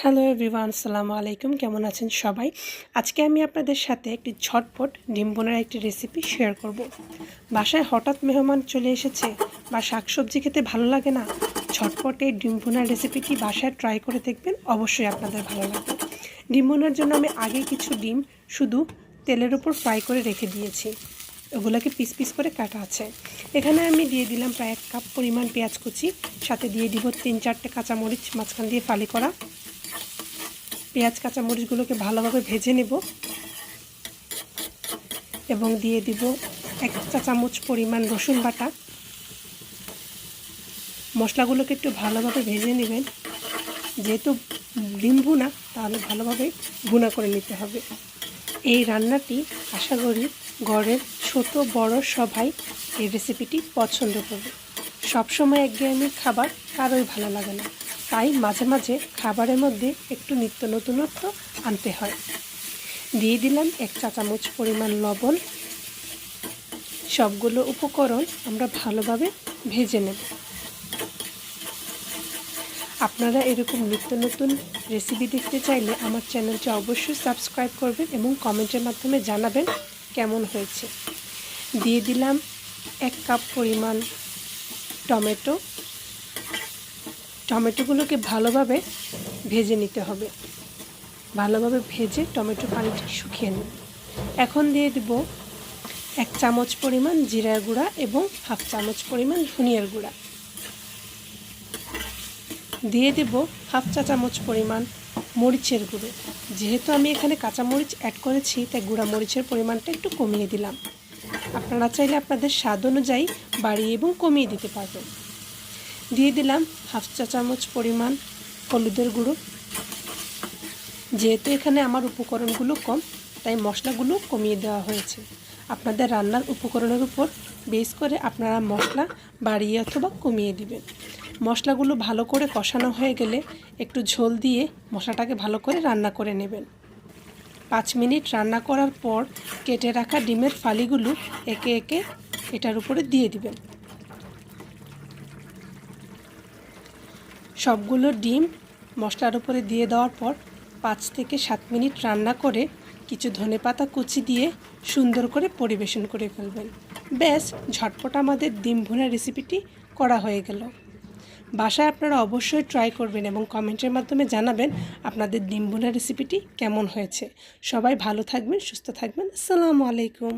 Hello everyone, আসসালামু আলাইকুম। কেমন আছেন সবাই? আজকে আমি আপনাদের সাথে একটি ঝটপট ডিম বোনার একটি রেসিপি শেয়ার করব। বাসায় হঠাৎ মেহমান চলে এসেছে বা শাকসবজি খেতে ভালো লাগে না, ঝটপট এই ডিম বোনার রেসিপিটি বাসায় ট্রাই করে দেখবেন, অবশ্যই আপনাদের ভালো লাগবে। ডিম বোনার জন্য আমি আগে কিছু ডিম শুধু তেলের উপর ফ্রাই করে রেখে দিয়েছি, ওগুলোকে পিস পিস করে কাটা আছে। এখানে আমি দিয়ে দিলাম প্রায় 1 কাপ পরিমাণ পেঁয়াজ কুচি, সাথে দিয়ে দিব 3-4টে কাঁচামরিচ মাঝখান দিয়ে ফালি করা। পেঁয়াজ কাঁচামরিচগুলোকে ভালোভাবে ভেজে নেব এবং দিয়ে দিব 1 চা চামচ পরিমাণ রসুন বাটা। মশলাগুলোকে একটু ভালোভাবে ভেজে নেবেন, যেহেতু ডিম ভুনা তাহলে ভালোভাবে ভুনা করে নিতে হবে। এই রান্নাটি আশা করি ঘরের ছোট বড় সবাই এই রেসিপিটি পছন্দ করবে। সবসময় একঘেয়েমি খাবার কারোই ভালো লাগে না, তাই মাঝে মাঝে খাবারের মধ্যে একটু নিত্য নতুনত্ব আনতে হয়। দিয়ে দিলাম 1 চা চামচ পরিমাণ লবণ। সবগুলো উপকরণ আমরা ভালোভাবে ভেজে নেব। আপনারা এরকম নিত্য নতুন রেসিপি দেখতে চাইলে আমার চ্যানেলটি অবশ্যই সাবস্ক্রাইব করবেন এবং কমেন্টের মাধ্যমে জানাবেন কেমন হয়েছে। দিয়ে দিলাম 1 কাপ পরিমাণ টমেটো। টমেটোগুলোকে ভালোভাবে ভেজে নিতে হবে, ভালোভাবে ভেজে টমেটো পানিটি শুকিয়ে নিন। এখন দিয়ে দেব 1 চামচ পরিমাণ জিরার গুঁড়া এবং 1/2 চামচ পরিমাণ ধনিয়ার গুঁড়া। দিয়ে দেব 1/2 চা চামচ পরিমাণ মরিচের গুঁড়ো। যেহেতু আমি এখানে কাঁচামরিচ অ্যাড করেছি, তাই গুঁড়া মরিচের পরিমাণটা একটু কমিয়ে দিলাম। আপনারা চাইলে আপনাদের স্বাদ অনুযায়ী বাড়িয়ে এবং কমিয়ে দিতে পারবেন। দিয়ে দিলাম 1/2 চা চামচ পরিমাণ হলুদের গুঁড়ো। যেহেতু এখানে আমার উপকরণগুলো কম, তাই মশলাগুলো কমিয়ে দেওয়া হয়েছে। আপনাদের রান্নার উপকরণের উপর বেস করে আপনারা মশলা বাড়িয়ে অথবা কমিয়ে দিবেন। মশলাগুলো ভালো করে কষানো হয়ে গেলে একটু ঝোল দিয়ে মশলাটাকে ভালো করে রান্না করে নেবেন। 5 মিনিট রান্না করার পর কেটে রাখা ডিমের ফালিগুলো একে একে এটার উপরে দিয়ে দিবেন। সবগুলো ডিম মশলার উপরে দিয়ে দেওয়ার পর 5 থেকে 7 মিনিট রান্না করে কিছু ধনেপাতা কুচি দিয়ে সুন্দর করে পরিবেশন করে ফেলবেন। ব্যাস, ঝটপট আমাদের ডিম ভুনা রেসিপিটি করা হয়ে গেল। বাসায় আপনারা অবশ্যই ট্রাই করবেন এবং কমেন্টের মাধ্যমে জানাবেন আপনাদের ডিম ভুনা রেসিপিটি কেমন হয়েছে। সবাই ভালো থাকবেন, সুস্থ থাকবেন। আসসালামু আলাইকুম।